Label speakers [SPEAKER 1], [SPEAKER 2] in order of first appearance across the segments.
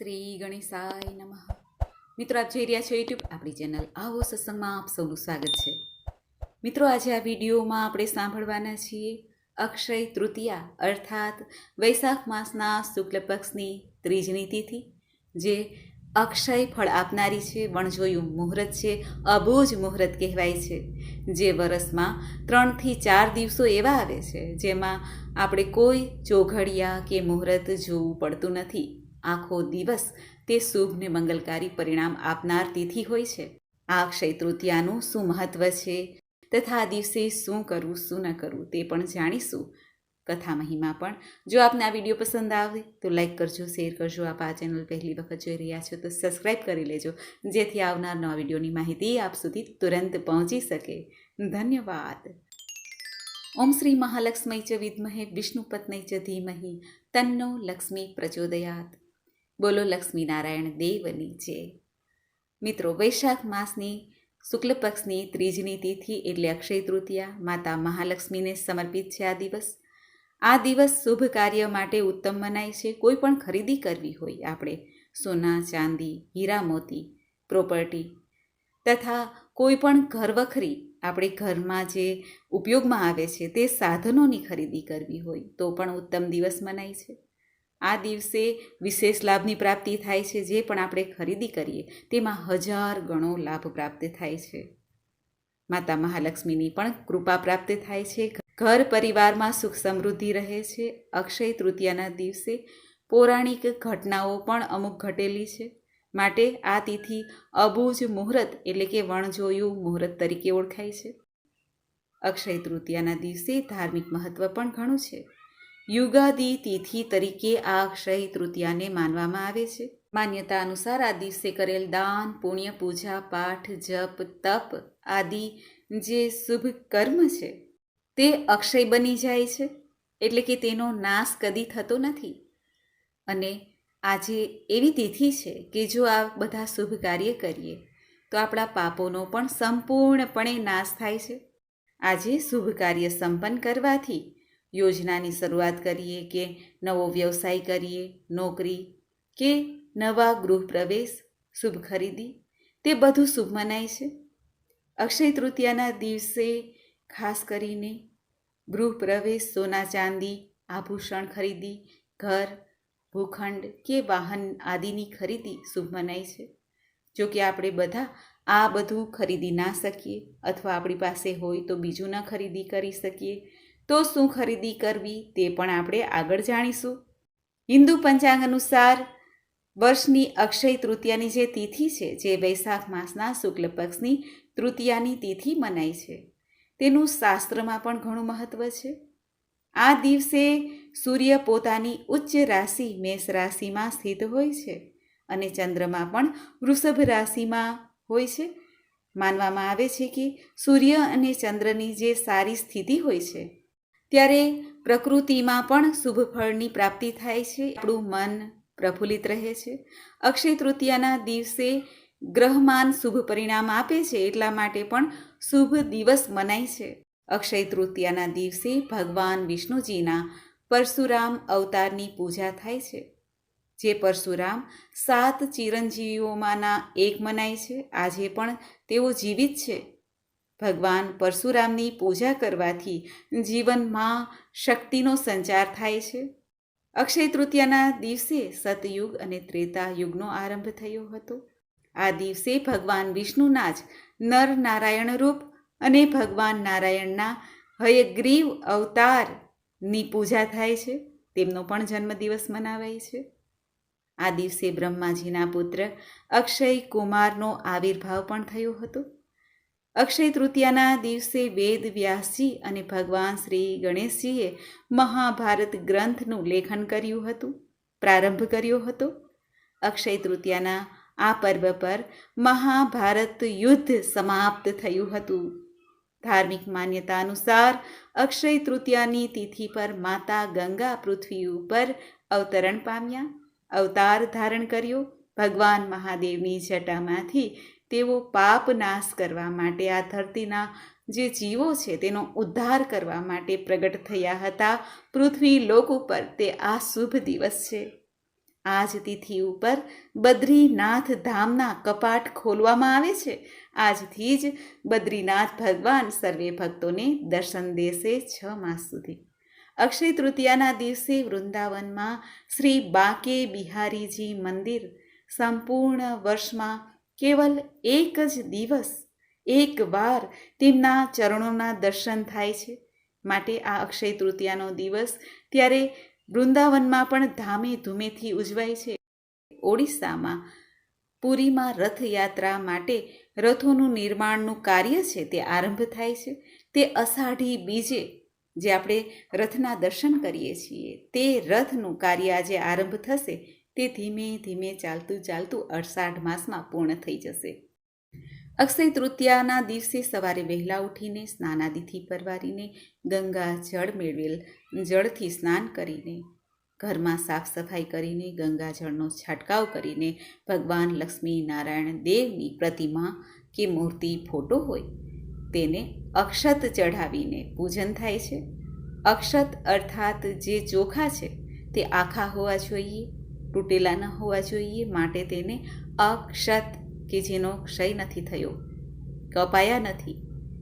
[SPEAKER 1] શ્રી ગણેશાય નમઃ. મિત્રો, આપ જોઈ રહ્યા છો યુટ્યુબ આપણી ચેનલ આવો સત્સંગમાં આપ સૌનું સ્વાગત છે. મિત્રો, આજે આ વિડીયોમાં આપણે સાંભળવાના છીએ અક્ષય તૃતીયા અર્થાત વૈશાખ માસના શુક્લ પક્ષની ત્રીજની તિથિ, જે અક્ષય ફળ આપનારી છે. વણજોયું મુહૂર્ત છે, અબૂજ મુહૂર્ત કહેવાય છે. જે વર્ષમાં 3 થી 4 દિવસો એવા આવે છે જેમાં આપણે કોઈ ચોઘડિયા કે મુહૂર્ત જોવું પડતું નથી. આખો દિવસ તે શુભ ને મંગલકારી પરિણામ આપનાર તિથિ હોય છે. આ અક્ષય તૃતીયાનું શું મહત્વ છે તથા આ દિવસે શું કરવું શું ન કરવું તે પણ જાણીશું. કથા મહિમા પણ. જો આપને આ વિડીયો પસંદ આવે તો લાઈક કરજો, શેર કરજો. આપ આ ચેનલ પહેલી વખત જોઈ રહ્યા છો તો સબસ્ક્રાઈબ કરી લેજો, જેથી આવનાર નવા વિડીયોની માહિતી આપ સુધી તુરંત પહોંચી શકે. ધન્યવાદ. ઓમ શ્રી મહાલક્ષ્મી ચ વિદ્મહે વિષ્ણુપત્ની ચ ધીમહિ તન્નો લક્ષ્મી પ્રચોદયાત. બોલો લક્ષ્મી નારાયણ દેવની જય. મિત્રો, વૈશાખ માસની શુક્લ પક્ષની ત્રીજની તિથિ એટલે અક્ષય તૃતીયા માતા મહાલક્ષ્મીને સમર્પિત છે. આ દિવસ શુભ કાર્ય માટે ઉત્તમ મનાય છે. કોઈ પણ ખરીદી કરવી હોય, આપણે સોના ચાંદી, હીરા મોતી, પ્રોપર્ટી તથા કોઈ પણ ઘર વખરી આપણે ઘરમાં જે ઉપયોગમાં આવે છે તે સાધનોની ખરીદી કરવી હોય તો પણ ઉત્તમ દિવસ મનાય છે. આ દિવસે વિશેષ લાભની પ્રાપ્તિ થાય છે. જે પણ આપણે ખરીદી કરીએ તેમાં 1000 ગણો લાભ પ્રાપ્ત થાય છે. માતા મહાલક્ષ્મીની પણ કૃપા પ્રાપ્ત થાય છે. ઘર પરિવારમાં સુખ સમૃદ્ધિ રહે છે. અક્ષય તૃતીયાના દિવસે પૌરાણિક ઘટનાઓ પણ અમુક ઘટેલી છે. માટે આ તિથિ અબૂજ મુહૂર્ત એટલે કે વણજોયું મુહૂર્ત તરીકે ઓળખાય છે. અક્ષય તૃતીયાના દિવસે ધાર્મિક મહત્વ પણ ઘણું છે. યુગાદી તિથિ તરીકે આ અક્ષય તૃતીયાને માનવામાં આવે છે. માન્યતા અનુસાર આ દિવસે કરેલ દાન, પુણ્ય, પૂજા, પાઠ, જપ, તપ આદિ જે શુભ કર્મ છે તે અક્ષય બની જાય છે, એટલે કે તેનો નાશ કદી થતો નથી. અને આજે એવી તિથિ છે કે જો આ બધા શુભ કાર્ય કરીએ તો આપણા પાપોનો પણ સંપૂર્ણપણે નાશ થાય છે. આજે શુભ કાર્ય સંપન્ન કરવાથી યોજનાની શરૂઆત કરીએ કે નવો વ્યવસાય કરીએ, નોકરી કે નવા ગૃહ પ્રવેશ, શુભ ખરીદી, તે બધું શુભ મનાય છે. અક્ષય તૃતીયાના દિવસે ખાસ કરીને ગૃહ પ્રવેશ, સોના ચાંદી, આભૂષણ ખરીદી, ઘર, ભૂખંડ કે વાહન આદિની ખરીદી શુભ મનાય છે. જો કે આપણે બધા આ બધું ખરીદી ના શકીએ અથવા આપણી પાસે હોય તો બીજું ન ખરીદી કરી શકીએ, તો શું ખરીદી કરવી તે પણ આપણે આગળ જાણીશું. હિન્દુ પંચાંગ અનુસાર વર્ષની અક્ષય તૃતીયાની જે તિથિ છે, જે વૈશાખ માસના શુક્લ પક્ષની તૃતીયાની તિથિ મનાય છે, તેનું શાસ્ત્રમાં પણ ઘણું મહત્વ છે. આ દિવસે સૂર્ય પોતાની ઉચ્ચ રાશિ મેષ રાશિમાં સ્થિત હોય છે અને ચંદ્રમા પણ વૃષભ રાશિમાં હોય છે. માનવામાં આવે છે કે સૂર્ય અને ચંદ્રની જે સારી સ્થિતિ હોય છે ત્યારે પ્રકૃતિમાં પણ શુભ ફળની પ્રાપ્તિ થાય છે. આપણું મન પ્રફુલ્લિત રહે છે. અક્ષય તૃતીયાના દિવસે ગ્રહમાન શુભ પરિણામ આપે છે, એટલા માટે પણ શુભ દિવસ મનાય છે. અક્ષય તૃતીયાના દિવસે ભગવાન વિષ્ણુજીના પરશુરામ અવતારની પૂજા થાય છે. જે પરશુરામ 7 ચિરંજીવીઓમાંના એક મનાય છે. આજે પણ તેઓ જીવિત છે. ભગવાન પરશુરામની પૂજા કરવાથી જીવનમાં શક્તિનો સંચાર થાય છે. અક્ષય તૃતીયાના દિવસે સતયુગ અને ત્રેતા યુગનો આરંભ થયો હતો. આ દિવસે ભગવાન વિષ્ણુના જ નર નારાયણ રૂપ અને ભગવાન નારાયણના હયગ્રીવ અવતારની પૂજા થાય છે. તેમનો પણ જન્મદિવસ મનાવાય છે. આ દિવસે બ્રહ્માજીના પુત્ર અક્ષય કુમારનો આવિર્ભાવ પણ થયો હતો. અક્ષય તૃતીયાના દિવસે વેદ વ્યાસજી અને ભગવાન શ્રી ગણેશજીએ મહાભારત ગ્રંથનું લેખન કર્યું હતું, પ્રારંભ કર્યો હતો. અક્ષય તૃતીયાના આ પર્વ પર મહાભારત યુદ્ધ સમાપ્ત થયું હતું. ધાર્મિક માન્યતા અનુસાર અક્ષય તૃતીયાની તિથિ પર માતા ગંગા પૃથ્વી ઉપર અવતરણ પામ્યા, અવતાર ધારણ કર્યો. ભગવાન મહાદેવની જટામાંથી તેઓ પાપ નાશ કરવા માટે આ ધરતીના જે જીવો છે તેનો ઉદ્ધાર કરવા માટે પ્રગટ થયા હતા પૃથ્વી લોક ઉપર. તે આ શુભ દિવસ છે. આ જ તિથિ ઉપર બદ્રીનાથ ધામના કપાટ ખોલવામાં આવે છે. આજથી જ બદ્રીનાથ ભગવાન સર્વે ભક્તોને દર્શન દેશે 6 માસ સુધી. અક્ષય તૃતીયાના દિવસે વૃંદાવનમાં શ્રી બાંકે બિહારીજી મંદિર સંપૂર્ણ વર્ષમાં કેવલ એક જ દિવસ એક વાર તેમના ચરણોના દર્શન થાય છે. માટે આ અક્ષય તૃતીયાનો દિવસ ત્યારે વૃંદાવનમાં પણ ધામે ધૂમેથી ઉજવાય છે. ઓડિશામાં પુરીમાં રથયાત્રા માટે રથોનું નિર્માણનું કાર્ય છે તે આરંભ થાય છે. તે અષાઢી બીજે જે આપણે રથના દર્શન કરીએ છીએ તે રથનું કાર્ય આજે આરંભ થશે. તે ધીમે ધીમે ચાલતું અષાઢ માસમાં પૂર્ણ થઈ જશે. અક્ષય તૃતીયાના દિવસે સવારે વહેલા ઉઠીને સ્નાનાદિથી પરવારીને ગંગા જળ મેળવેલ જળથી સ્નાન કરીને ઘરમાં સાફ સફાઈ કરીને ગંગાજળનો છંટકાવ કરીને ભગવાન લક્ષ્મી નારાયણ દેવની પ્રતિમા કે મૂર્તિ ફોટો હોય તેને અક્ષત ચઢાવીને પૂજન થાય છે. અક્ષત અર્થાત જે ચોખા છે તે આખા હોવા જોઈએ, તૂટેલા ન હોવા જોઈએ. માટે તેને અક્ષત કે જેનો ક્ષય નથી થયો, કપાયા નથી,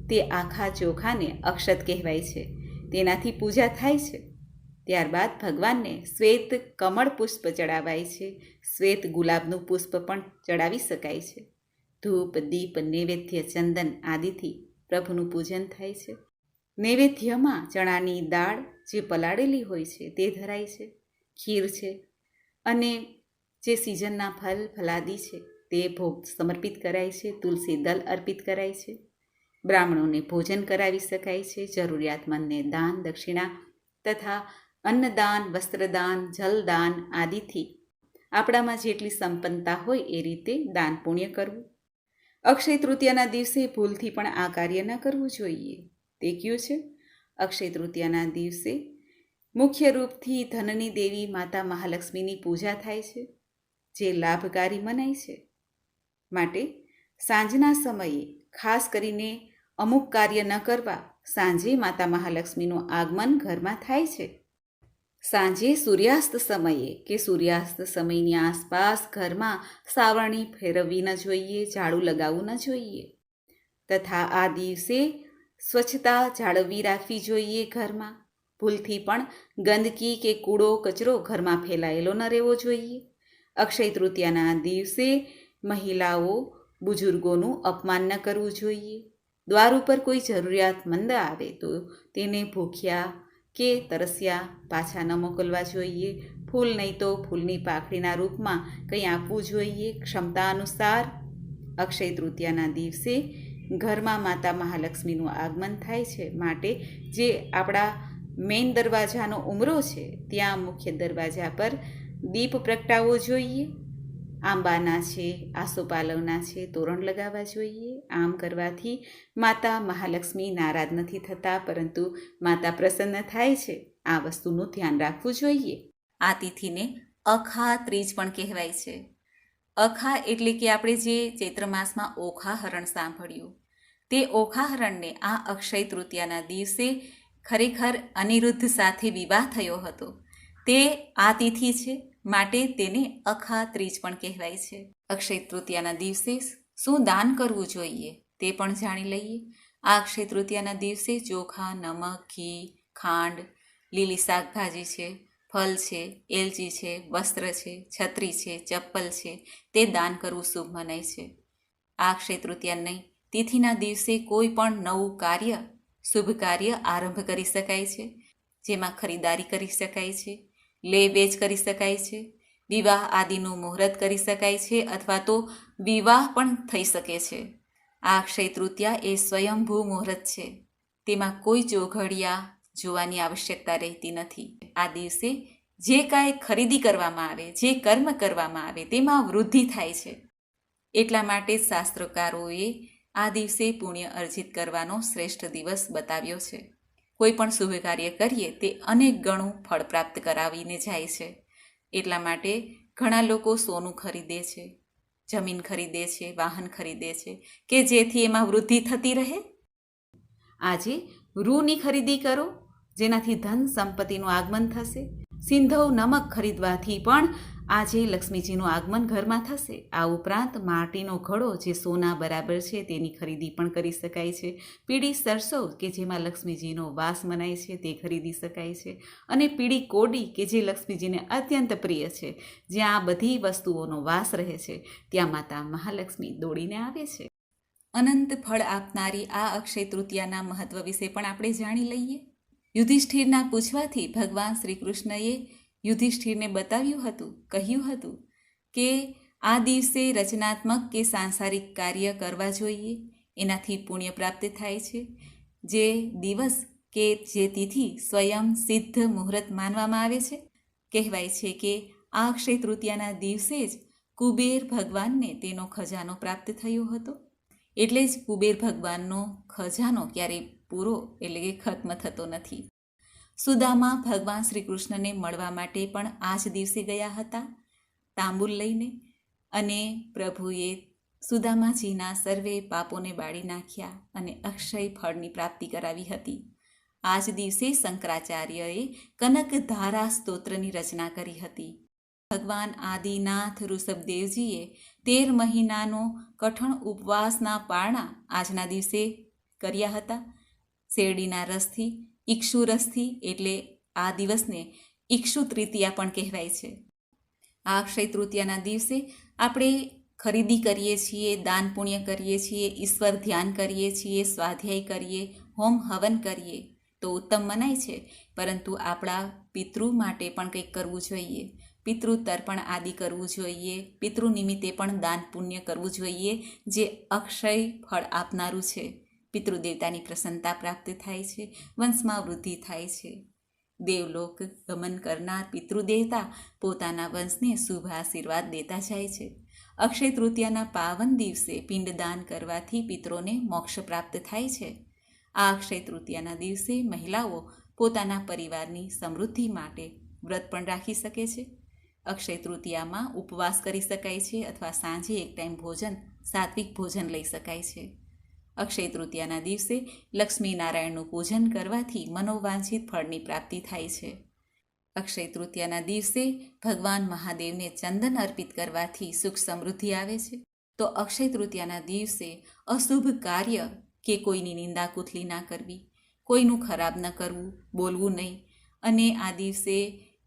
[SPEAKER 1] તે આખા ચોખાને અક્ષત કહેવાય છે. તેનાથી પૂજા થાય છે. ત્યારબાદ ભગવાનને શ્વેત કમળ પુષ્પ ચડાવાય છે. શ્વેત ગુલાબનું પુષ્પ પણ ચડાવી શકાય છે. ધૂપ, દીપ, નૈવેદ્ય, ચંદન આદિથી પ્રભુનું પૂજન થાય છે. નૈવેદ્યમાં ચણાની દાળ જે પલાળેલી હોય છે તે ધરાય છે, ખીર છે અને જે સિઝનના ફલ ફલાદી છે તે ભોગ સમર્પિત કરાય છે. તુલસી દલ અર્પિત કરાય છે. બ્રાહ્મણોને ભોજન કરાવી શકાય છે. જરૂરિયાતમંદને દાન દક્ષિણા તથા અન્નદાન, વસ્ત્રદાન, જલદાન આદિથી આપણામાં જેટલી સંપન્નતા હોય એ રીતે દાન પુણ્ય કરવું. અક્ષય તૃતીયાના દિવસે ભૂલથી પણ આ કાર્ય ન કરવું જોઈએ. તે કયું છે? અક્ષય તૃતીયાના દિવસે મુખ્ય રૂપથી ધનની દેવી માતા મહાલક્ષ્મીની પૂજા થાય છે, જે લાભકારી મનાય છે. માટે સાંજના સમયે ખાસ કરીને અમુક કાર્ય ન કરવા. સાંજે માતા મહાલક્ષ્મીનું આગમન ઘરમાં થાય છે. સાંજે સૂર્યાસ્ત સમયે કે સૂર્યાસ્ત સમયની આસપાસ ઘરમાં સાવરણી ફેરવવી ન જોઈએ, ઝાડુ લગાવવું ન જોઈએ. તથા આ દિવસે સ્વચ્છતા જાળવવી રાખવી જોઈએ. ઘરમાં ભૂલથી પણ ગંદકી કે કૂડો કચરો ઘરમાં ફેલાયેલો ન રહેવો જોઈએ. અક્ષય તૃતીયાના દિવસે મહિલાઓ બુઝુર્ગોનું અપમાન ન કરવું જોઈએ. દ્વાર ઉપર કોઈ જરૂરિયાતમંદ આવે તો તેને ભૂખ્યા કે તરસ્યા પાછા ન મોકલવા જોઈએ. ફૂલ નહીં તો ફૂલની પાંખડીના રૂપમાં કંઈ આપવું જોઈએ ક્ષમતા અનુસાર. અક્ષય તૃતીયાના દિવસે ઘરમાં માતા મહાલક્ષ્મીનું આગમન થાય છે. માટે જે આપણા મેઇન દરવાજાનો ઉમરો છે ત્યાં મુખ્ય દરવાજા પર દીપ પ્રગટાવવો જોઈએ. આંબાના છે, આસોપાલવના છે, તોરણ લગાવવા જોઈએ. આમ કરવાથી માતા મહાલક્ષ્મી નારાજ નથી થતા, પરંતુ માતા પ્રસન્ન થાય છે. આ વસ્તુનું ધ્યાન રાખવું જોઈએ. આ તિથિને અખા ત્રીજ પણ કહેવાય છે. અખા એટલે કે આપણે જે ચૈત્ર માસમાં ઓખા હરણ સાંભળ્યું તે ઓખા હરણને આ અક્ષય તૃતીયાના દિવસે ખરેખર અનિરુદ્ધ સાથે વિવાહ થયો હતો. તે આ તિથિ છે, માટે તેને અખા ત્રીજ પણ કહેવાય છે. અક્ષય તૃતીયાના દિવસે શું દાન કરવું જોઈએ તે પણ જાણી લઈએ. આ અક્ષય તૃતીયાના દિવસે ચોખા, નમક, ઘી, ખાંડ, લીલી શાકભાજી છે, ફલ છે, એલચી છે, વસ્ત્ર છે, છત્રી છે, ચપ્પલ છે તે દાન કરવું શુભ મનાય છે. આ અક્ષય તૃતીયાની તિથિના દિવસે કોઈ પણ નવું કાર્ય, શુભ કાર્ય આરંભ કરી શકાય છે. જેમાં ખરીદારી કરી શકાય છે, લે વેચ કરી શકાય છે, વિવાહ આદિનું મુહૂર્ત કરી શકાય છે અથવા તો વિવાહ પણ થઈ શકે છે. આ અક્ષય તૃતીયા એ સ્વયંભૂ મુહૂર્ત છે. તેમાં કોઈ ચોઘડિયા જોવાની આવશ્યકતા રહેતી નથી. આ દિવસે જે કાંઈ ખરીદી કરવામાં આવે, જે કર્મ કરવામાં આવે તેમાં વૃદ્ધિ થાય છે. એટલા માટે શાસ્ત્રકારોએ આ દિવસે પુણ્ય અર્જિત કરવાનો શ્રેષ્ઠ દિવસ બતાવ્યો છે. કોઈ પણ શુભ કાર્ય કરીએ તે અનેક ગણું ફળ પ્રાપ્ત કરાવીને જાય છે. એટલા માટે ઘણા લોકો સોનું ખરીદે છે, જમીન ખરીદે છે, વાહન ખરીદે છે કે જેથી એમાં વૃદ્ધિ થતી રહે. આજે રૂની ખરીદી કરો, જેનાથી ધન સંપત્તિનું આગમન થશે. સિંધવ નમક ખરીદવાથી પણ આજે લક્ષ્મીજીનું આગમન ઘરમાં થશે. આ ઉપરાંત માટીનો ઘડો જે સોના બરાબર છે તેની ખરીદી પણ કરી શકાય છે. પીળી સરસો કે જેમાં લક્ષ્મીજીનો વાસ મનાય છે તે ખરીદી શકાય છે. અને પીળી કોડી કે જે લક્ષ્મીજીને અત્યંત પ્રિય છે, જ્યાં આ બધી વસ્તુઓનો વાસ રહે છે ત્યાં માતા મહાલક્ષ્મી દોડીને આવે છે. અનંત ફળ આપનારી આ અક્ષય તૃતીયાના મહત્વ વિશે પણ આપણે જાણી લઈએ. યુધિષ્ઠિરના પૂછવાથી ભગવાન શ્રી કૃષ્ણએ યુધિષ્ઠિરને બતાવ્યું હતું, કહ્યું હતું કે આ દિવસે રચનાત્મક કે સાંસારિક કાર્ય કરવા જોઈએ, એનાથી પુણ્ય પ્રાપ્ત થાય છે. જે દિવસ કે જે તિથિ સ્વયં સિદ્ધ મુહૂર્ત માનવામાં આવે છે. કહેવાય છે કે આ અક્ષય તૃતીયાના દિવસે જ કુબેર ભગવાનને તેનો ખજાનો પ્રાપ્ત થયો હતો. એટલે જ કુબેર ભગવાનનો ખજાનો ક્યારેય પૂરો એટલે કે ખત્મ થતો નથી. સુદામા ભગવાન શ્રી કૃષ્ણને મળવા માટે પણ આ જ દિવસે ગયા હતા તાંબુલ લઈને, અને પ્રભુએ સુદામાજીના સર્વે પાપોને બાળી નાખ્યા અને અક્ષય ફળની પ્રાપ્તિ કરાવી હતી. આ જ દિવસે શંકરાચાર્યએ કનકધારા સ્તોત્રની રચના કરી હતી. ભગવાન આદિનાથ ઋષભદેવજીએ 13 મહિનાનો કઠણ ઉપવાસના પારણા આજના દિવસે કર્યા હતા. શેરડીના રસથી, ઇક્ષુ રસથી, એટલે આ દિવસને ઇક્ષુ તૃતીયા પણ કહેવાય છે. આ અક્ષય તૃતીયાના દિવસે આપણે ખરીદી કરીએ છીએ, દાન પુણ્ય કરીએ છીએ, ઈશ્વર ધ્યાન કરીએ છીએ, સ્વાધ્યાય કરીએ, હોમ હવન કરીએ તો ઉત્તમ મનાય છે. પરંતુ આપણા પિતૃ માટે પણ કંઈક કરવું જોઈએ. પિતૃ તર્પણ આદિ કરવું જોઈએ. પિતૃ નિમિત્તે પણ દાન પુણ્ય કરવું જોઈએ, જે અક્ષય ફળ આપનારું છે. પિતૃદેવતાની પ્રસન્નતા પ્રાપ્ત થાય છે, વંશમાં વૃદ્ધિ થાય છે. દેવલોક ગમન કરનાર પિતૃદેવતા પોતાના વંશને શુભ આશીર્વાદ દેતા જાય છે. અક્ષય તૃતીયાના પાવન દિવસે પિંડદાન કરવાથી પિતરોને મોક્ષ પ્રાપ્ત થાય છે. આ અક્ષય તૃતીયાના દિવસે મહિલાઓ પોતાના પરિવારની સમૃદ્ધિ માટે વ્રત પણ રાખી શકે છે. અક્ષય તૃતીયામાં ઉપવાસ કરી શકાય છે અથવા સાંજે એક ટાઈમ ભોજન, સાત્વિક ભોજન લઈ શકાય છે. અક્ષય તૃતીયાના દિવસે લક્ષ્મી નારાયણનું પૂજન કરવાથી મનોવાંછિત ફળની પ્રાપ્તિ થાય છે. અક્ષય તૃતીયાના દિવસે ભગવાન મહાદેવને ચંદન અર્પિત કરવાથી સુખ સમૃદ્ધિ આવે છે. તો અક્ષય તૃતીયાના દિવસે અશુભ કાર્ય કે કોઈની નિંદા કુથલી ના કરવી, કોઈનું ખરાબ ન કરવું, બોલવું નહીં. અને આ દિવસે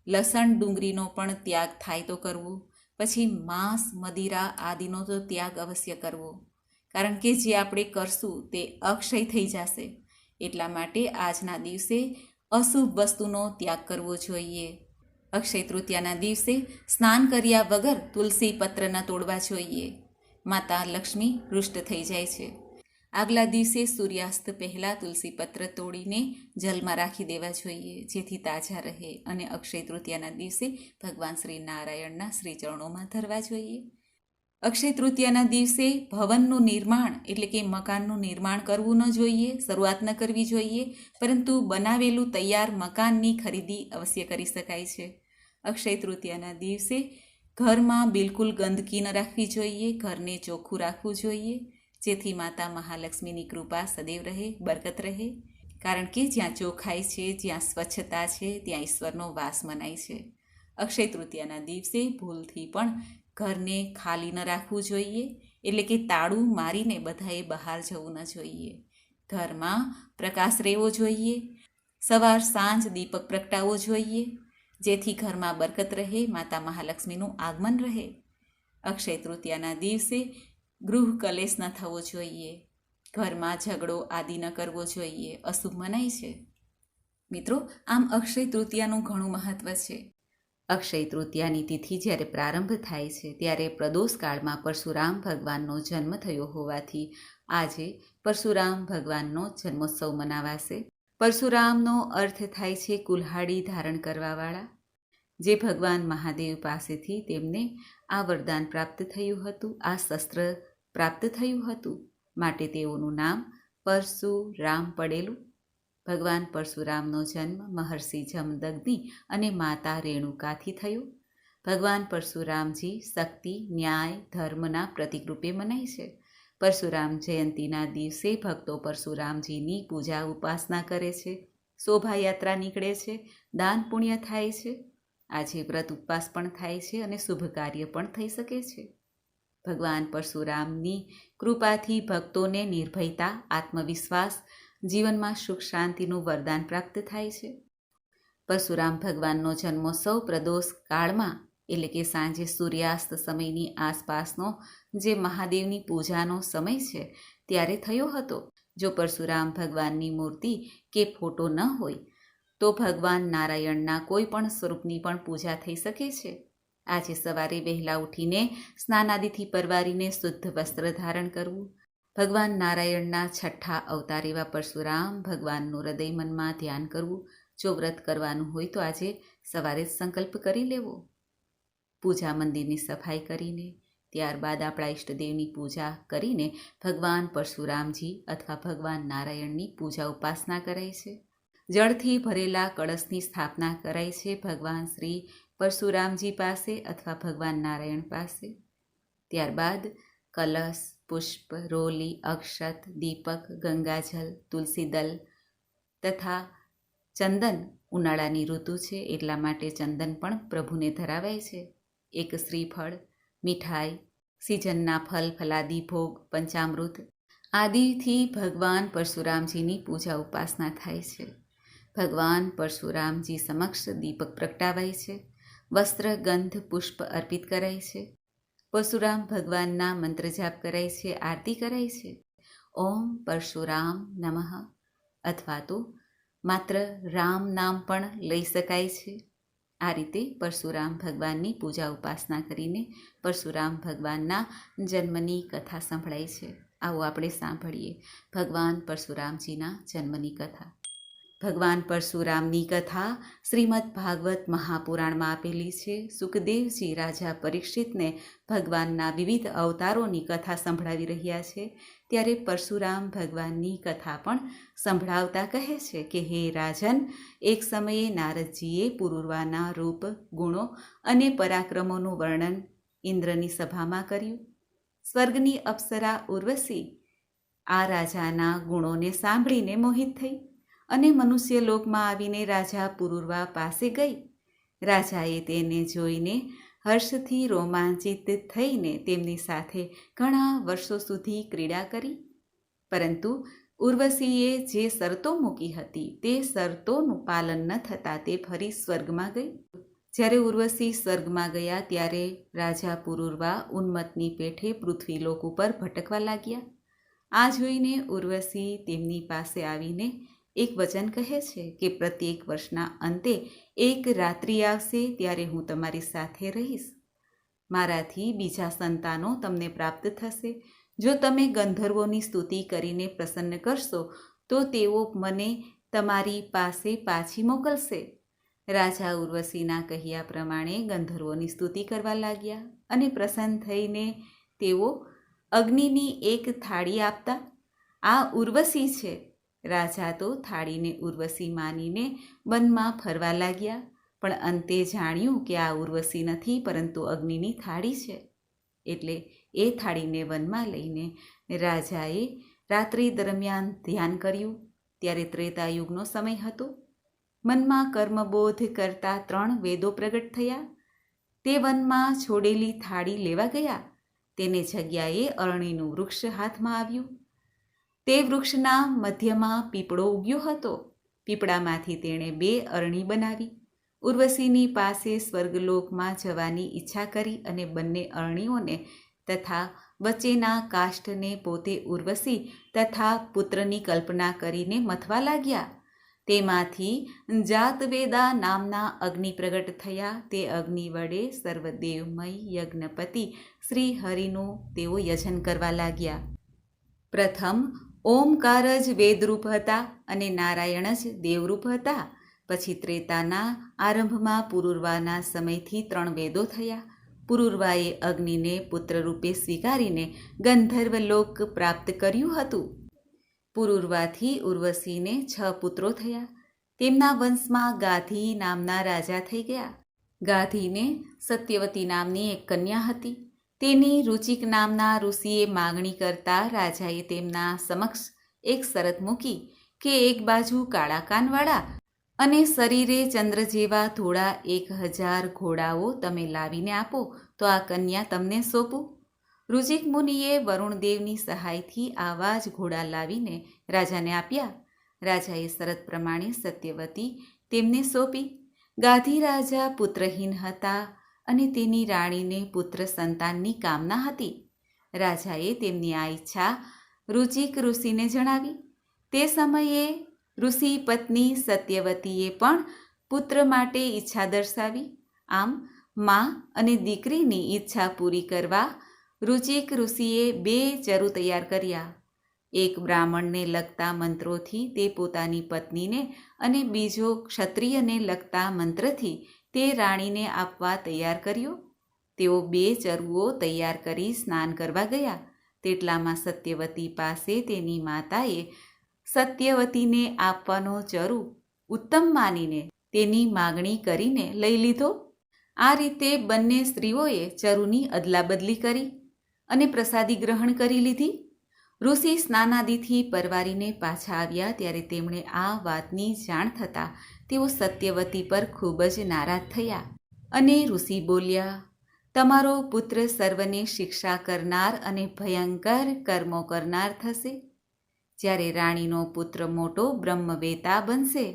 [SPEAKER 1] લસણ ડુંગળીનો પણ ત્યાગ થાય તો કરવું. પછી માંસ મદિરા આદિનો તો ત્યાગ અવશ્ય કરવો, કારણ કે જે આપણે કરશું તે અક્ષય થઈ જશે. એટલા માટે આજના દિવસે અશુભ વસ્તુનો ત્યાગ કરવો જોઈએ. અક્ષય તૃતીયાના દિવસે સ્નાન કર્યા વગર તુલસી પત્ર ન તોડવા જોઈએ. માતા લક્ષ્મી રૂષ્ટ થઈ જાય છે. આગલા દિવસે સૂર્યાસ્ત પહેલાં તુલસી પત્ર તોડીને જલમાં રાખી દેવા જોઈએ, જેથી તાજા રહે. અને અક્ષય તૃતીયાના દિવસે ભગવાન શ્રી નારાયણના શ્રી ચરણોમાં ધરવા જોઈએ. અક્ષય તૃતીયાના દિવસે ભવનનું નિર્માણ એટલે કે મકાનનું નિર્માણ કરવું ન જોઈએ, શરૂઆત ન કરવી જોઈએ, પરંતુ બનાવેલું તૈયાર મકાનની ખરીદી અવશ્ય કરી શકાય છે. અક્ષય તૃતીયાના દિવસે ઘરમાં બિલકુલ ગંદકી ન રાખવી જોઈએ, ઘરને ચોખ્ખું રાખવું જોઈએ, જેથી માતા મહાલક્ષ્મીની કૃપા સદૈવ રહે, બરકત રહે. કારણ કે જ્યાં ચોખાઈ છે, જ્યાં સ્વચ્છતા છે, ત્યાં ઈશ્વરનો વાસ મનાય છે. અક્ષય તૃતીયાના દિવસે ભૂલથી પણ ઘરને ખાલી ન રાખવું જોઈએ, એટલે કે તાળું મારીને બધાએ બહાર જવું ન જોઈએ. ઘરમાં પ્રકાશ રહેવો જોઈએ. સવાર સાંજ દીપક પ્રગટાવવો જોઈએ, જેથી ઘરમાં બરકત રહે, માતા મહાલક્ષ્મીનું આગમન રહે. અક્ષય તૃતીયાના દિવસે ગૃહ કલેશ ન થવો જોઈએ. ઘરમાં ઝઘડો આદિ ન કરવો જોઈએ, અશુભ મનાય છે. મિત્રો, આમ અક્ષય તૃતીયાનું ઘણું મહત્વ છે. અક્ષય તૃતીયાની તિથિ જ્યારે પ્રારંભ થાય છે ત્યારે પ્રદોષ કાળમાં પરશુરામ ભગવાનનો જન્મ થયો હોવાથી આજે પરશુરામ ભગવાનનો જન્મોત્સવ મનાવાશે. પરશુરામનો અર્થ થાય છે કુલ્હાડી ધારણ કરવાવાળા. જે ભગવાન મહાદેવ પાસેથી તેમને આ વરદાન પ્રાપ્ત થયું હતું, આ શસ્ત્ર પ્રાપ્ત થયું હતું, માટે તેઓનું નામ પરશુરામ પડેલું. ભગવાન પરશુરામનો જન્મ મહર્ષિ જમદગ્નિ અને માતા રેણુકાથી થયો. ભગવાન પરશુરામજી શક્તિ, ન્યાય, ધર્મના પ્રતિકરૂપે મનાય છે. પરશુરામ જયંતીના દિવસે ભક્તો પરશુરામજીની પૂજા ઉપાસના કરે છે, શોભાયાત્રા નીકળે છે, દાન પુણ્ય થાય છે. આજે વ્રત ઉપવાસ પણ થાય છે અને શુભ કાર્ય પણ થઈ શકે છે. ભગવાન પરશુરામની કૃપાથી ભક્તોને નિર્ભયતા, આત્મવિશ્વાસ, જીવનમાં સુખ શાંતિનું વરદાન પ્રાપ્ત થાય છે. પરશુરામ ભગવાનનો જન્મોત્સવ પ્રદોષ કાળમાં એટલે કે સાંજે સૂર્યાસ્ત સમયની આસપાસનો જે મહાદેવની પૂજાનો સમય છે ત્યારે થયો હતો. જો પરશુરામ ભગવાનની મૂર્તિ કે ફોટો ન હોય તો ભગવાન નારાયણના કોઈ પણ સ્વરૂપની પણ પૂજા થઈ શકે છે. આજે સવારે વહેલા ઉઠીને સ્નાનાદિથી પરવારીને શુદ્ધ વસ્ત્ર ધારણ કરવું, ભગવાન નારાયણના છઠ્ઠા અવતાર એવા પરશુરામ ભગવાનનું હૃદય મનમાં ધ્યાન કરવું. જો વ્રત કરવાનું હોય તો આજે સવારે જ સંકલ્પ કરી લેવો. પૂજા મંદિરની સફાઈ કરીને ત્યારબાદ આપણા ઈષ્ટદેવની પૂજા કરીને ભગવાન પરશુરામજી અથવા ભગવાન નારાયણની પૂજા ઉપાસના કરાય છે. જળથી ભરેલા કળશની સ્થાપના કરાય છે ભગવાન શ્રી પરશુરામજી પાસે અથવા ભગવાન નારાયણ પાસે. ત્યારબાદ કલશ, પુષ્પ, રોલી, અક્ષત, દીપક, ગંગાજલ, તુલસીદલ તથા ચંદન, ઉનાળાની ઋતુ છે એટલા માટે ચંદન પણ પ્રભુને ધરાવાય છે. એક શ્રીફળ, મીઠાઈ, સિઝનના ફલ, ફલાદી ભોગ, પંચામૃત આદિથી ભગવાન પરશુરામજીની પૂજા ઉપાસના થાય છે. ભગવાન પરશુરામજી સમક્ષ દીપક પ્રગટાવાય છે, વસ્ત્ર, ગંધ, પુષ્પ અર્પિત કરાય છે, પરશુરામ ભગવાનના મંત્ર જાપ કરાય છે, આરતી કરાય છે. ઓમ પરશુરામ નમઃ અથવા તો માત્ર રામ નામ પણ લઈ શકાય છે. આ રીતે પરશુરામ ભગવાનની પૂજા ઉપાસના કરીને પરશુરામ ભગવાનના જન્મની કથા સંભળાય છે. આવો આપણે સાંભળીએ ભગવાન પરશુરામજીના જન્મની કથા. ભગવાન પરશુરામની કથા શ્રીમદ ભાગવત મહાપુરાણમાં આપેલી છે. સુખદેવજી રાજા પરીક્ષિતને ભગવાનના વિવિધ અવતારોની કથા સંભળાવી રહ્યા છે ત્યારે પરશુરામ ભગવાનની કથા પણ સંભળાવતા કહે છે કે હે રાજન, એક સમયે નારદજીએ પુરુરવાના રૂપ, ગુણો અને પરાક્રમોનું વર્ણન ઇન્દ્રની સભામાં કર્યું. સ્વર્ગની અપ્સરા ઉર્વશી આ રાજાના ગુણોને સાંભળીને મોહિત થઈ અને મનુષ્ય લોકમાં આવીને રાજા પુરુરવા પાસે ગઈ. રાજાએ તેને જોઈને હર્ષથી રોમાંચિત થઈને તેમની સાથે ઘણા વર્ષો સુધી ક્રીડા કરી. પરંતુ ઉર્વશીએ જે શરતો મૂકી હતી તે શરતોનું પાલન ન થતાં તે ફરી સ્વર્ગમાં ગઈ. જ્યારે ઉર્વશી સ્વર્ગમાં ગયા ત્યારે રાજા પુરુરવા ઉન્મત્તની પેઠે પૃથ્વીલોક ઉપર ભટકવા લાગ્યા. આ જોઈને ઉર્વશી તેમની પાસે આવીને એક વચન કહે છે કે પ્રત્યેક વર્ષના અંતે એક રાત્રિ આવશે ત્યારે હું તમારી સાથે રહીશ. મારાથી બીજા સંતાનો તમને પ્રાપ્ત થશે. જો તમે ગંધર્વોની સ્તુતિ કરીને પ્રસન્ન કરશો તો તેઓ મને તમારી પાસે પાછી મોકલશે. રાજા ઉર્વશીના કહ્યા પ્રમાણે ગંધર્વોની સ્તુતિ કરવા લાગ્યા અને પ્રસન્ન થઈને તેઓ અગ્નિની એક થાળી આપતા, આ ઉર્વશી છે. રાજા તો થાળીને ઉર્વશી માનીને વનમાં ફરવા લાગ્યા, પણ અંતે જાણ્યું કે આ ઉર્વશી નથી પરંતુ અગ્નિની થાળી છે. એટલે એ થાળીને વનમાં લઈને રાજાએ રાત્રિ દરમિયાન ધ્યાન કર્યું. ત્યારે ત્રેતાયુગનો સમય હતો. મનમાં કર્મબોધ કરતા 3 વેદો પ્રગટ થયા. તે વનમાં છોડેલી થાળી લેવા ગયા. તેને જગ્યાએ અરણીનું વૃક્ષ હાથમાં આવ્યું. તે વૃક્ષના મધ્યમાં પીપળો ઉગ્યો હતો. પીપળામાંથી તેણે 2 અરણી બનાવી. ઉર્વશીની પાસે સ્વર્ગલોકમાં જવાની ઈચ્છા કરી અને બંને અરણીઓને તથા વચ્ચેના કાષ્ઠને પોતે ઉર્વશી તથા પુત્રની કલ્પના કરીને મથવા લાગ્યા. તેમાંથી જાતવેદા નામના અગ્નિ પ્રગટ થયા. તે અગ્નિ વડે સર્વદેવમય યજ્ઞપતિ શ્રી હરિનું તેઓ યજન કરવા લાગ્યા. પ્રથમ ઓમકાર જ વેદરૂપ હતા અને નારાયણ જ દેવરૂપ હતા. પછી ત્રેતાના આરંભમાં પુરુરવાના સમયથી 3 વેદો થયા. પુરુરવાએ અગ્નિને પુત્રરૂપે સ્વીકારીને ગંધર્વ લોક પ્રાપ્ત કર્યું હતું. પુરુરવાથી ઉર્વશીને 6 પુત્રો થયા. તેમના વંશમાં ગાધી નામના રાજા થઈ ગયા. ગાધીને સત્યવતી નામની એક કન્યા હતી. તેની રુચિક નામના ઋષિએ માગણી કરતા રાજાએ તેમના સમક્ષ એક શરત મૂકી કે એક બાજુ કાળા કાનવાળા અને શરીરે ચંદ્ર જેવા થોડા 1000 ઘોડાઓ તમે લાવીને આપો તો આ કન્યા તમને સોંપું. ઋષિક મુનિએ વરુણદેવની સહાયથી આવા જ ઘોડા લાવીને રાજાને આપ્યા. રાજાએ શરત પ્રમાણે સત્યવતી તેમને સોંપી. ગાધી રાજા પુત્રહીન હતા અને તેની રાણીને પુત્ર સંતાનની કામના હતી. રાજાએ તેમની આ ઈચ્છા રુચિક ઋષિને જણાવી. તે સમયે ઋષિ પત્ની સત્યવતીએ પણ પુત્ર માટે ઈચ્છા દર્શાવી. આમ મા અને દીકરીની ઈચ્છા પૂરી કરવા રુચિક ઋષિએ 2 ચરુ તૈયાર કર્યા. એક બ્રાહ્મણને લગતા મંત્રોથી તે પોતાની પત્નીને અને બીજો ક્ષત્રિયને લગતા મંત્રથી તે રાણીને આપવા તૈયાર કર્યો. તેઓ 2 ચરુઓ તૈયાર કરી સ્નાન કરવા ગયા. તેટલામાં સત્યવતી પાસે તેની માતાએ સત્યવતીને આપવાનો ચરુ ઉત્તમ માનીને તેની માગણી કરીને લઈ લીધો. આ રીતે બંને સ્ત્રીઓએ ચરુની અદલાબદલી કરી અને પ્રસાદી ગ્રહણ કરી લીધી. ઋષિ સ્નાનાદિથી પરવારીને પાછા આવ્યા ત્યારે તેમણે આ વાતની જાણ થતાં તેઓ સત્યવતી પર ખૂબ જ નારાજ થયા અને ઋષિ બોલ્યા, તમારો પુત્ર સર્વને શિક્ષા કરનાર અને ભયંકર કર્મો કરનાર થશે. જ્યારે રાણીનો પુત્ર મોટો બ્રહ્મવેતા બનશે.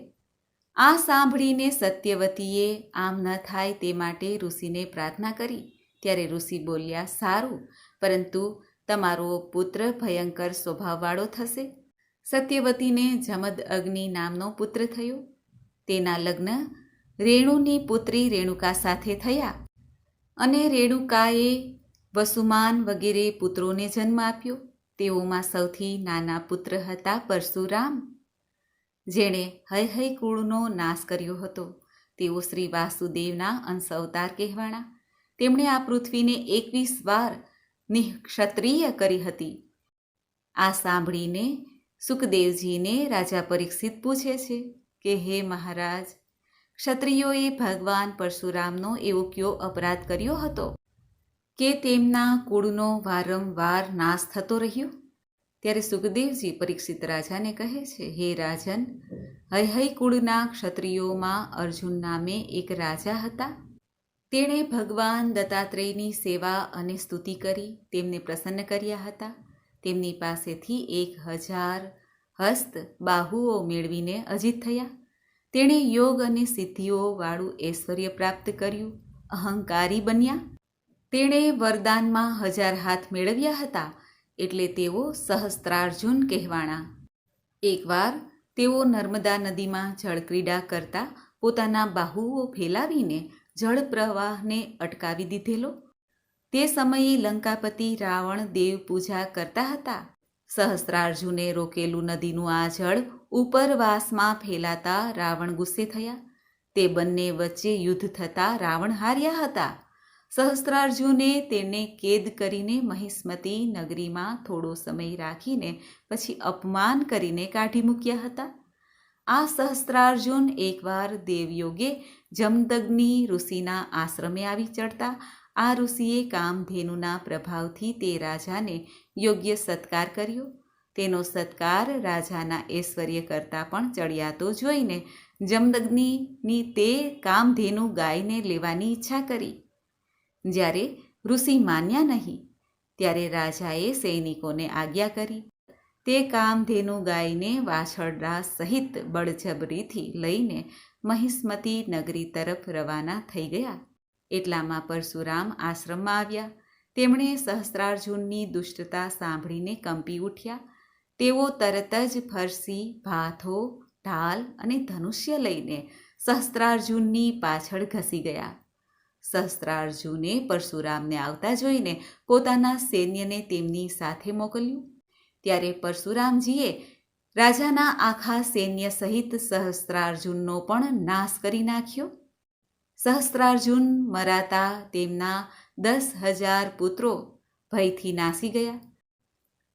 [SPEAKER 1] આ સાંભળીને સત્યવતીએ આમ ન થાય તે માટે ઋષિને પ્રાર્થના કરી. ત્યારે ઋષિ બોલ્યા, સારું, પરંતુ તમારો પુત્ર ભયંકર સ્વભાવવાળો થશે. સત્યવતીને જમદ અગ્નિ નામનો પુત્ર થયો. તેના લગ્ન રેણુની પુત્રી રેણુકા સાથે થયા અને રેણુકાએ વસુમાન વગેરે પુત્રોને જન્મ આપ્યો. તેઓમાં સૌથી નાના પુત્ર હતા પરશુરામ, જેણે હૈહય કુળનો નાશ કર્યો હતો. તેઓ શ્રી વાસુદેવના અંશ અવતાર કહેવાણા. તેમણે આ પૃથ્વીને 21 વાર નિઃક્ષત્રિય કરી હતી. આ સાંભળીને સુખદેવજીને રાજા પરીક્ષિત પૂછે છે કે હે મહારાજ, ક્ષત્રિયોએ ભગવાન પરશુરામનો એવો કયો અપરાધ કર્યો હતો કે તેમના કુળનો વારંવાર નાશ થતો રહ્યો? ત્યારે સુખદેવજી પરીક્ષિત રાજાને કહે છે, હે રાજન, હૈહય કુળના ક્ષત્રિયોમાં અર્જુન નામે એક રાજા હતા. તેણે ભગવાન દત્તાત્રેયની સેવા અને સ્તુતિ કરી તેમને પ્રસન્ન કર્યા હતા. તેમની પાસેથી 1000 હસ્ત બાહુઓ મેળવીને અજીત થયા. તેણે યોગ અને સિદ્ધિઓવાળું ઐશ્વર્ય પ્રાપ્ત કર્યું, અહંકારી બન્યા. તેણે વરદાનમાં 1000 હાથ મેળવ્યા હતા, એટલે તેઓ સહસ્ત્રાર્જુન કહેવાણા. એકવાર તેઓ નર્મદા નદીમાં જળક્રીડા કરતા પોતાના બાહુઓ ફેલાવીને જળ પ્રવાહને અટકાવી દીધેલો. તે સમયે લંકાપતિ રાવણ દેવ પૂજા કરતા હતા. સહસ્ત્રાર્જુને રોકેલું નદીનું આ જળ ઉપરવાસમાં ફેલાતા રાવણ ગુસ્સે થયા. તે બંને વચ્ચે યુદ્ધ થતાં રાવણ હાર્યા હતા. સહસ્ત્રાર્જુને તેને કેદ કરીને મહિસ્મતી નગરીમાં થોડો સમય રાખીને પછી અપમાન કરીને કાઢી મૂક્યા હતા. આ સહસ્ત્રાર્જુન એકવાર દેવયોગે જમદગ્નિ ઋષિના આશ્રમે આવી ચડતા આ ઋષિએ કામધેનુના પ્રભાવથી તે રાજાને યોગ્ય સત્કાર કર્યો. તેનો સત્કાર રાજાના ઐશ્વર્ય કરતાં પણ ચડિયાતો જોઈને જમદગ્નિની તે કામધેનુ ગાયને લેવાની ઈચ્છા કરી. જ્યારે ઋષિ માન્યા નહીં ત્યારે રાજાએ સૈનિકોને આજ્ઞા કરી તે કામધેનુ ગાયને વાછરડા સહિત બળજબરીથી લઈને મહિસ્મતી નગરી તરફ રવાના થઈ ગયા. એટલામાં પરશુરામ આશ્રમમાં આવ્યા. તેમણે સહસ્ત્રાર્જુનની દુષ્ટતા સાંભળીને કંપી ઉઠ્યા. તેઓ તરત જ ફરસી, ભાથો, ઢાલ અને ધનુષ્ય લઈને સહસ્ત્રાર્જુનની પાછળ ઘસી ગયા. સહસ્ત્રાર્જુને પરશુરામને આવતા જોઈને પોતાના સૈન્યને તેમની સાથે મોકલ્યું. ત્યારે પરશુરામજીએ રાજાના આખા સૈન્ય સહિત સહસ્ત્રાર્જુનનો પણ નાશ કરી નાખ્યો. સહસ્ત્રાર્જુન મરાતા તેમના 10,000 પુત્રો ભયથી નાસી ગયા.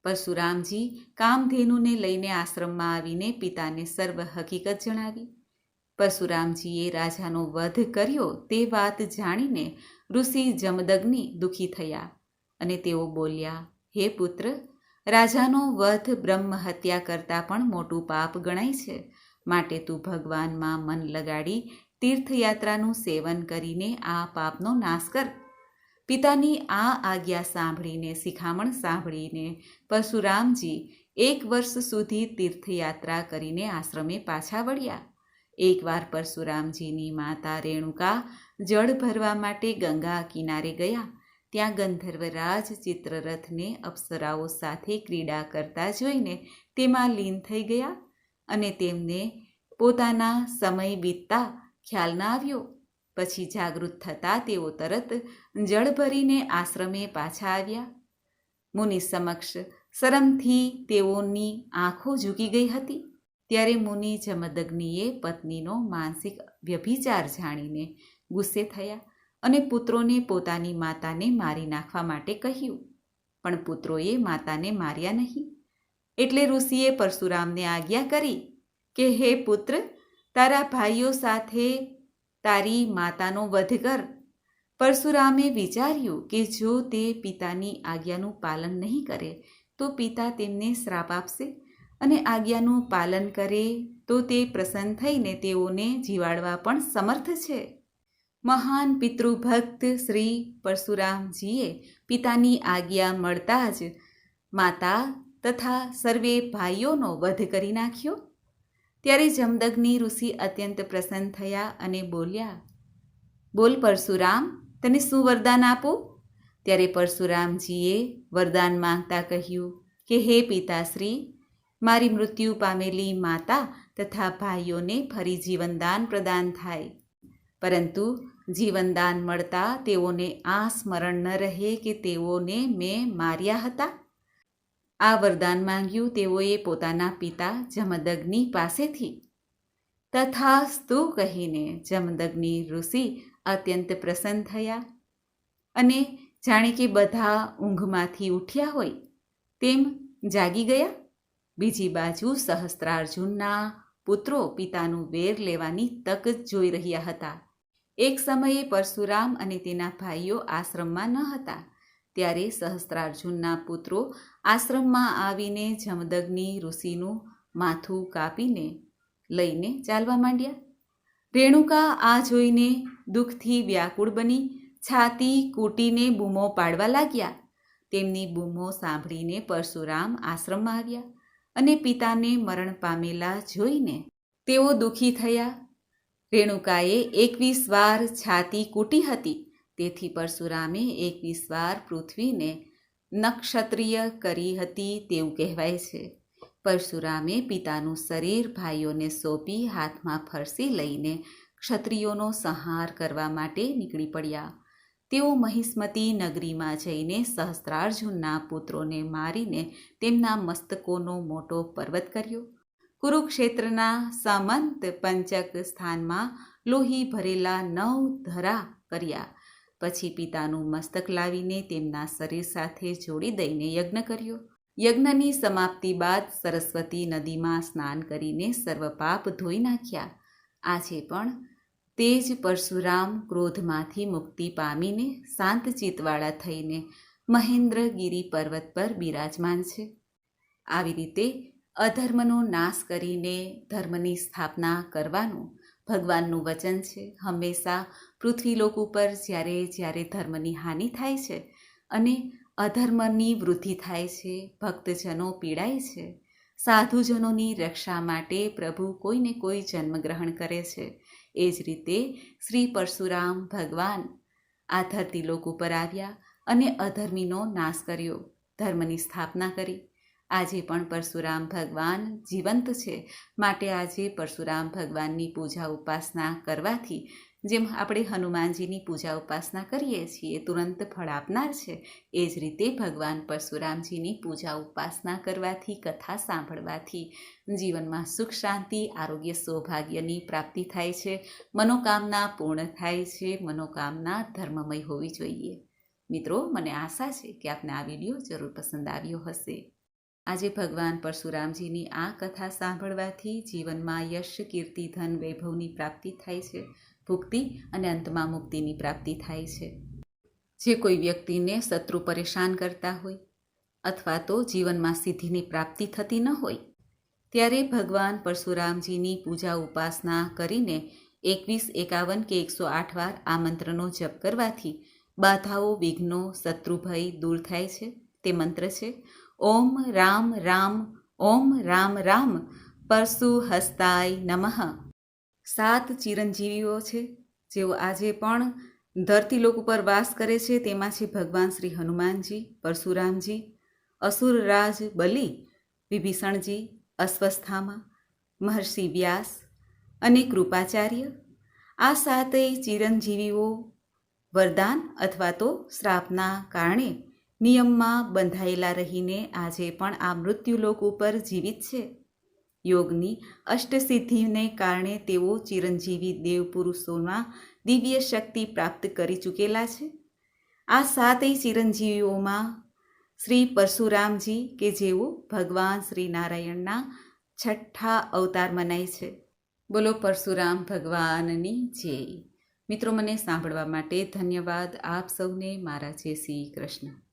[SPEAKER 1] પરશુરામજી કામધેનુને લઈને આશ્રમમાં આવીને પિતાને સર્વ હકીકત જણાવી. પરશુરામજીએ રાજાનો વધ કર્યો તે વાત જાણીને ઋષિ જમદગ્નિ દુઃખી થયા અને તેઓ બોલ્યા, હે પુત્ર, રાજાનો વધ બ્રહ્મ હત્યા કરતાં પણ મોટું પાપ ગણાય છે. માટે તું ભગવાનમાં મન લગાડી તીર્થયાત્રાનું સેવન કરીને આ પાપનો નાશ કર. પિતાની આ આજ્ઞા સાંભળીને, શિખામણ સાંભળીને પરશુરામજી 1 વર્ષ સુધી તીર્થયાત્રા કરીને આશ્રમે પાછા વળ્યા. એકવાર પરશુરામજીની માતા રેણુકા જળ ભરવા માટે ગંગા કિનારે ગયા. ત્યાં ગંધર્વરાજ ચિત્રરથને અપ્સરાઓ સાથે ક્રીડા કરતા જોઈને તેમાં લીન થઈ ગયા અને તેમને પોતાના સમય બીતતા ખ્યાલ ન આવ્યો. પછી જાગૃત થતાં તેઓ તરત જળ ભરીને આશ્રમે પાછા આવ્યા. મુનિ સમક્ષ શરમથી તેઓની આંખો ઝૂકી ગઈ હતી. ત્યારે મુનિ જમદગ્નિએ પત્નીનો માનસિક વ્યભિચાર જાણીને ગુસ્સે થયા અને પુત્રોને પોતાની માતાને મારી નાખવા માટે કહ્યું. પણ પુત્રોએ માતાને માર્યા નહીં. એટલે ઋષિએ પરશુરામને આજ્ઞા કરી કે હે પુત્ર, તારા ભાઈઓ સાથે તારી માતાનો વધ કર. પરશુરામે વિચાર્યું કે જો તે પિતાની આજ્ઞાનું પાલન નહીં કરે તો પિતા તેમને શ્રાપ આપશે અને આજ્ઞાનું પાલન કરે તો તે પ્રસન્ન થઈને તેઓને જીવાડવા પણ સમર્થ છે. મહાન પિતૃભક્ત શ્રી પરશુરામજીએ પિતાની આજ્ઞા મળતા જ માતા તથા સર્વે ભાઈઓનો વધ કરી નાખ્યો. ત્યારે જમદગ્નિ ઋષિ અત્યંત પ્રસન્ન થયા અને બોલ્યા, બોલ પરશુરામ, તને શું વરદાન આપું? ત્યારે પરશુરામજીએ વરદાન માંગતા કહ્યું કે હે પિતાશ્રી, મારી મૃત્યુ પામેલી માતા તથા ભાઈઓને ફરી જીવનદાન પ્રદાન થાય. પરંતુ જીવનદાન મળતા તેઓને આ સ્મરણ ન રહે કે તેઓને મેં માર્યા હતા. આ વરદાન માંગ્યું તેઓએ પોતાના પિતા જમદગ્નિ પાસેથી. તથાસ્તુ કહીને જમદગ્નિ ઋષિ અત્યંત પ્રસન્ન થયા અને જાણે કે બધા ઊંઘમાંથી ઉઠ્યા હોય તેમ જાગી ગયા. બીજી બાજુ સહસ્ત્રાર્જુનના પુત્રો પિતાનું વેર લેવાની તક જ જોઈ રહ્યા હતા. એક સમયે પરશુરામ અને તેના ભાઈઓ આશ્રમમાં ન હતા. ત્યારે સહસ્ત્રાર્જુનના પુત્રો આશ્રમમાં આવીને જમદગ્નિ ઋષિનું માથું કાપીને લઈને ચાલવા માંડ્યા. રેણુકા આ જોઈને દુઃખથી વ્યાકુળ બની છાતી કૂટીને બૂમો પાડવા લાગ્યા. તેમની બૂમો સાંભળીને પરશુરામ આશ્રમમાં આવ્યા અને પિતાને મરણ પામેલા જોઈને તેઓ દુઃખી થયા. રેણુકાએ 21 વાર છાતી કૂટી હતી. તેથી પરશુરામે 21 વાર પૃથ્વીને નક્ષત્રિય કરી હતી તેવું કહેવાય છે. પરશુરામે પિતાનું શરીર ભાઈઓને સોંપી હાથમાં ફરસી લઈને ક્ષત્રિયોનો સંહાર કરવા માટે નીકળી પડ્યા. તેઓ મહિષ્મતી નગરીમાં જઈને સહસ્ત્રાર્જુનના પુત્રોને મારીને તેમના મસ્તકોનો મોટો પર્વત કર્યો. કુરુક્ષેત્રના સામંત પંચક સ્થાનમાં લોહી ભરેલા 9 ધરા કર્યા. પછી પિતાનું મસ્તક લાવીને તેમના શરીર સાથે જોડી દઈને યજ્ઞ કર્યો. યજ્ઞની સમાપ્તિ બાદ સરસ્વતી નદીમાં સ્નાન કરીને સર્વ પાપ ધોઈ નાખ્યા. આજે પણ તે જ પરશુરામ ક્રોધમાંથી મુક્તિ પામીને શાંત ચિત્તવાળા થઈને મહેન્દ્રગિરી પર્વત પર બિરાજમાન છે. આવી રીતે અધર્મનો નાશ કરીને ધર્મની સ્થાપના કરવાનું ભગવાનનું વચન છે. હંમેશા પૃથ્વીલોક ઉપર જ્યારે જ્યારે ધર્મની હાનિ થાય છે અને અધર્મની વૃદ્ધિ થાય છે, ભક્તજનો પીડાય છે, સાધુજનોની રક્ષા માટે પ્રભુ કોઈને કોઈ જન્મ ગ્રહણ કરે છે. એ જ રીતે શ્રી પરશુરામ ભગવાન આ ધરતીલોક ઉપર આવ્યા અને અધર્મીનો નાશ કર્યો, ધર્મની સ્થાપના કરી. આજે પણ પરશુરામ ભગવાન જીવંત છે. માટે આજે પરશુરામ ભગવાનની પૂજા ઉપાસના કરવાથી જેમ આપણે હનુમાનજીની પૂજા ઉપાસના કરીએ છીએ તુરંત ફળ આપનાર છે, એ જ રીતે ભગવાન પરશુરામજીની પૂજા ઉપાસના કરવાથી, કથા સાંભળવાથી જીવનમાં સુખ શાંતિ આરોગ્ય સૌભાગ્યની પ્રાપ્તિ થાય છે, મનોકામના પૂર્ણ થાય છે. મનોકામના ધર્મમય હોવી જોઈએ. મિત્રો, મને આશા છે કે આપને આ વિડીયો જરૂર પસંદ આવ્યો હશે. આજે ભગવાન પરશુરામજીની આ કથા સાંભળવાથી જીવનમાં યશ, કીર્તિ, ધન, વૈભવની પ્રાપ્તિ થાય છે, ભુક્તિ અને અંતમાં મુક્તિની પ્રાપ્તિ થાય છે. જે કોઈ વ્યક્તિને શત્રુ પરેશાન કરતા હોય અથવા તો જીવનમાં સિદ્ધિની પ્રાપ્તિ થતી ન હોય ત્યારે ભગવાન પરશુરામજીની પૂજા ઉપાસના કરીને 21, 51 કે 108 વાર આ મંત્રનો જપ કરવાથી બાધાઓ, વિઘ્નો, શત્રુભય દૂર થાય છે. તે મંત્ર છે ઓમ રામ રામ ઓમ રામ રામ પરશુ હસ્તાય નમઃ. 7 ચિરંજીવીઓ છે જેઓ આજે પણ ધરતીલોક ઉપર વાસ કરે છે. તેમાં છે ભગવાન શ્રી હનુમાનજી, પરશુરામજી, અસુરરાજ બલિ, વિભીષણજી, અશ્વસ્થામા, મહર્ષિ વ્યાસ અને કૃપાચાર્ય. આ 7 ચિરંજીવીઓ વરદાન અથવા તો શ્રાપના કારણે નિયમમાં બંધાયેલા રહીને આજે પણ આ મૃત્યુલોક ઉપર જીવિત છે. યોગની અષ્ટસિદ્ધિને કારણે તેઓ ચિરંજીવી દેવ પુરુષોમાં દિવ્ય શક્તિ પ્રાપ્ત કરી ચૂકેલા છે. આ 7 ચિરંજીવીઓમાં શ્રી પરશુરામજી કે જેઓ ભગવાન શ્રી નારાયણના 6ઠ્ઠા અવતાર મનાય છે. બોલો પરશુરામ ભગવાનની જય. મિત્રો, મને સાંભળવા માટે ધન્યવાદ. આપ સૌને મારા જય શ્રી કૃષ્ણ.